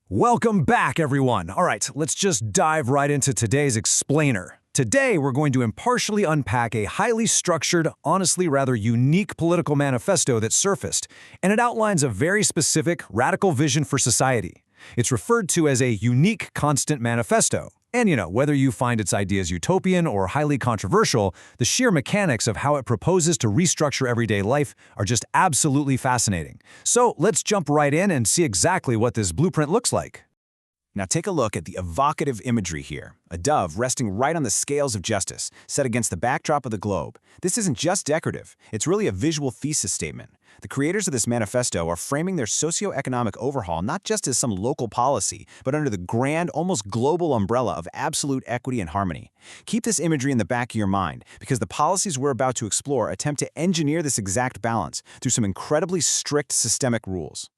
Welcome back, everyone. All right, let's just dive right into today's explainer. Today, we're going to impartially unpack a highly structured, honestly rather unique political manifesto that surfaced, and it outlines a very specific, radical vision for society. It's referred to as a unique constant manifesto. And whether you find its ideas utopian or highly controversial, the sheer mechanics of how it proposes to restructure everyday life are just absolutely fascinating. So let's jump right in and see exactly what this blueprint looks like. Now take a look at the evocative imagery here. A dove resting right on the scales of justice, set against the backdrop of the globe. This isn't just decorative, it's really a visual thesis statement. The creators of this manifesto are framing their socio-economic overhaul not just as some local policy, but under the grand, almost global umbrella of absolute equity and harmony. Keep this imagery in the back of your mind, because the policies we're about to explore attempt to engineer this exact balance through some incredibly strict systemic rules.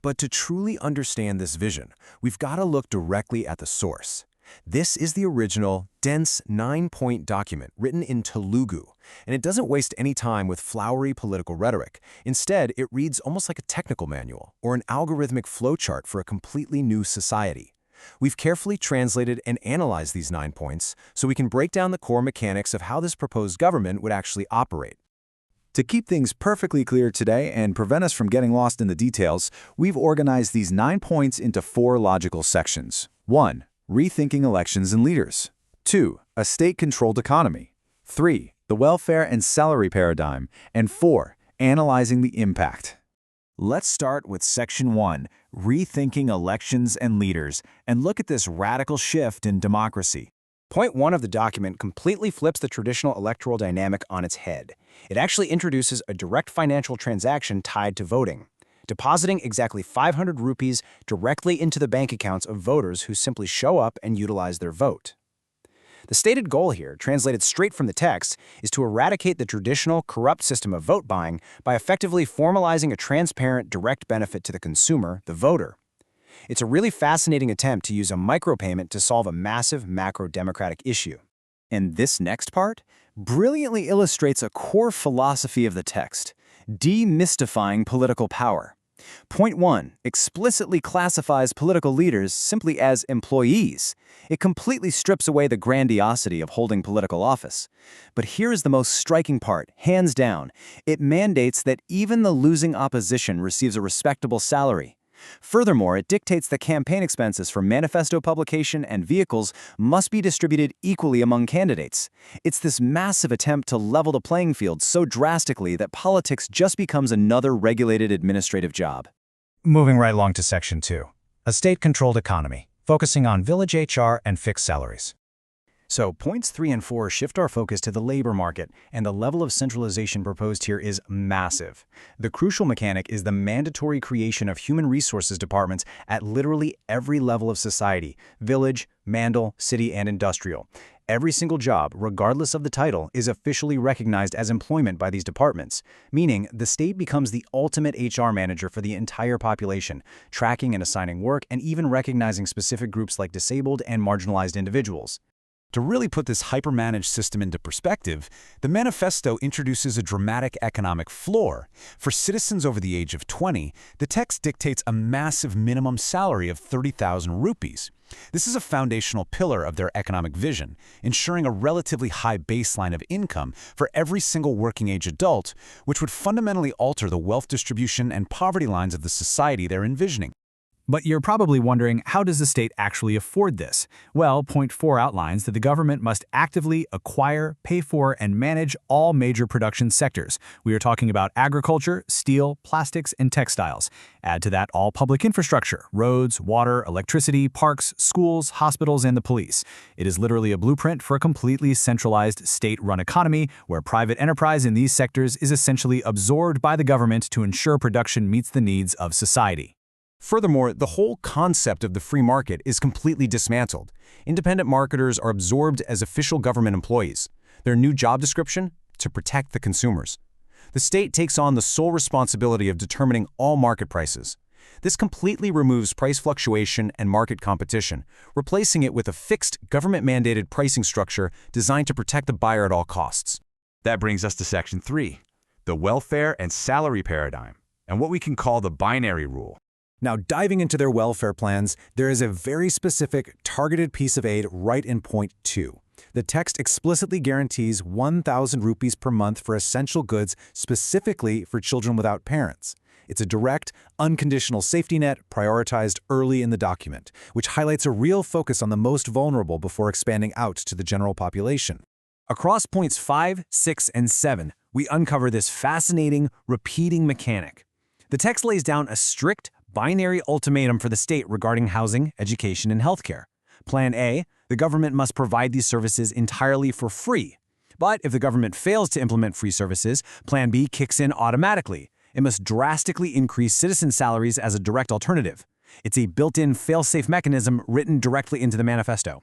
But to truly understand this vision, we've got to look directly at the source. This is the original, dense, 9-point document written in Telugu, and it doesn't waste any time with flowery political rhetoric. Instead, it reads almost like a technical manual or an algorithmic flowchart for a completely new society. We've carefully translated and analyzed these 9 points so we can break down the core mechanics of how this proposed government would actually operate. To keep things perfectly clear today and prevent us from getting lost in the details, we've organized these 9 points into 4 logical sections. 1. Rethinking elections and leaders. 2. A state-controlled economy. 3. The welfare and salary paradigm. And 4. Analyzing the impact. Let's start with Section 1, Rethinking Elections and Leaders, and look at this radical shift in democracy. Point 1 of the document completely flips the traditional electoral dynamic on its head. It actually introduces a direct financial transaction tied to voting, depositing exactly 500 rupees directly into the bank accounts of voters who simply show up and utilize their vote. The stated goal here, translated straight from the text, is to eradicate the traditional, corrupt system of vote buying by effectively formalizing a transparent, direct benefit to the consumer, the voter. It's a really fascinating attempt to use a micropayment to solve a massive macro-democratic issue. And this next part brilliantly illustrates a core philosophy of the text, demystifying political power. Point 1 explicitly classifies political leaders simply as employees. It completely strips away the grandiosity of holding political office. But here is the most striking part, hands down. It mandates that even the losing opposition receives a respectable salary. Furthermore, it dictates that campaign expenses for manifesto publication and vehicles must be distributed equally among candidates. It's this massive attempt to level the playing field so drastically that politics just becomes another regulated administrative job. Moving right along to Section 2, a state-controlled economy, focusing on village HR and fixed salaries. So points 3 and 4 shift our focus to the labor market, and the level of centralization proposed here is massive. The crucial mechanic is the mandatory creation of human resources departments at literally every level of society: village, mandal, city, and industrial. Every single job, regardless of the title, is officially recognized as employment by these departments, meaning the state becomes the ultimate HR manager for the entire population, tracking and assigning work, and even recognizing specific groups like disabled and marginalized individuals. To really put this hyper-managed system into perspective, the manifesto introduces a dramatic economic floor. For citizens over the age of 20, the text dictates a massive minimum salary of 30,000 rupees. This is a foundational pillar of their economic vision, ensuring a relatively high baseline of income for every single working-age adult, which would fundamentally alter the wealth distribution and poverty lines of the society they're envisioning. But you're probably wondering, how does the state actually afford this? Well, point 4 outlines that the government must actively acquire, pay for, and manage all major production sectors. We are talking about agriculture, steel, plastics, and textiles. Add to that all public infrastructure: roads, water, electricity, parks, schools, hospitals, and the police. It is literally a blueprint for a completely centralized, state-run economy where private enterprise in these sectors is essentially absorbed by the government to ensure production meets the needs of society. Furthermore, the whole concept of the free market is completely dismantled. Independent marketers are absorbed as official government employees. Their new job description? To protect the consumers. The state takes on the sole responsibility of determining all market prices. This completely removes price fluctuation and market competition, replacing it with a fixed, government-mandated pricing structure designed to protect the buyer at all costs. That brings us to Section 3, the welfare and salary paradigm, and what we can call the binary rule. Now, diving into their welfare plans, there is a very specific, targeted piece of aid right in point 2. The text explicitly guarantees 1,000 rupees per month for essential goods specifically for children without parents. It's a direct, unconditional safety net prioritized early in the document, which highlights a real focus on the most vulnerable before expanding out to the general population. Across points 5, 6, and 7, we uncover this fascinating, repeating mechanic. The text lays down a strict, binary ultimatum for the state regarding housing, education, and healthcare. Plan A, the government must provide these services entirely for free. But if the government fails to implement free services, Plan B kicks in automatically. It must drastically increase citizen salaries as a direct alternative. It's a built-in fail-safe mechanism written directly into the manifesto.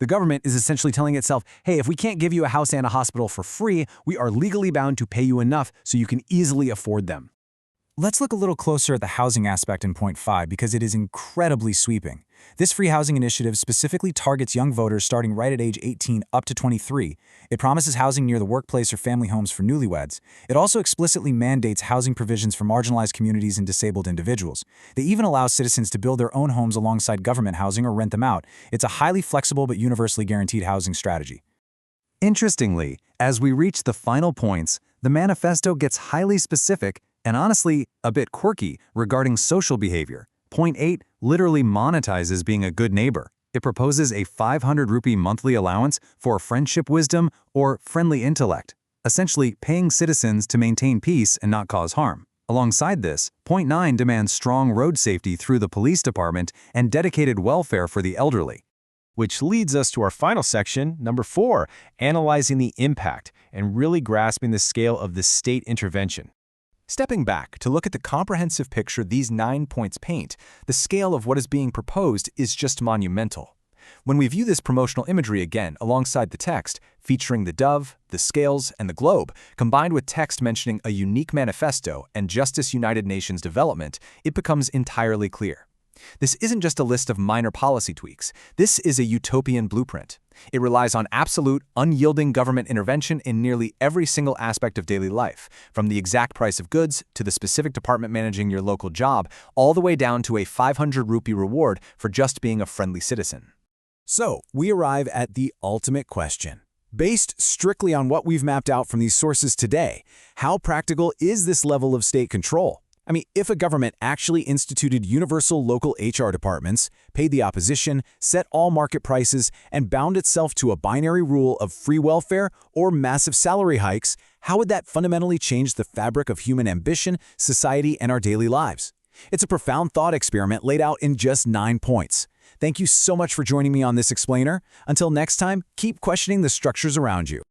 The government is essentially telling itself, hey, if we can't give you a house and a hospital for free, we are legally bound to pay you enough so you can easily afford them. Let's look a little closer at the housing aspect in point 5 because it is incredibly sweeping. This free housing initiative specifically targets young voters starting right at age 18 up to 23. It promises housing near the workplace or family homes for newlyweds. It also explicitly mandates housing provisions for marginalized communities and disabled individuals. They even allow citizens to build their own homes alongside government housing or rent them out. It's a highly flexible but universally guaranteed housing strategy. Interestingly, as we reach the final points, the manifesto gets highly specific and honestly a bit quirky regarding social behavior. Point 8 literally monetizes being a good neighbor. It proposes a 500 rupee monthly allowance for friendship wisdom or friendly intellect, essentially paying citizens to maintain peace and not cause harm. Alongside this, point 9 demands strong road safety through the police department and dedicated welfare for the elderly. Which leads us to our final section, number 4, analyzing the impact and really grasping the scale of the state intervention. Stepping back to look at the comprehensive picture these 9 points paint, the scale of what is being proposed is just monumental. When we view this promotional imagery again alongside the text, featuring the dove, the scales, and the globe, combined with text mentioning a unique manifesto and Justice United Nations development, it becomes entirely clear. This isn't just a list of minor policy tweaks. This is a utopian blueprint. It relies on absolute, unyielding government intervention in nearly every single aspect of daily life, from the exact price of goods to the specific department managing your local job, all the way down to a 500 rupee reward for just being a friendly citizen. So, we arrive at the ultimate question. Based strictly on what we've mapped out from these sources today, how practical is this level of state control? I mean, if a government actually instituted universal local HR departments, paid the opposition, set all market prices, and bound itself to a binary rule of free welfare or massive salary hikes, how would that fundamentally change the fabric of human ambition, society, and our daily lives? It's a profound thought experiment laid out in just 9 points. Thank you so much for joining me on this explainer. Until next time, keep questioning the structures around you.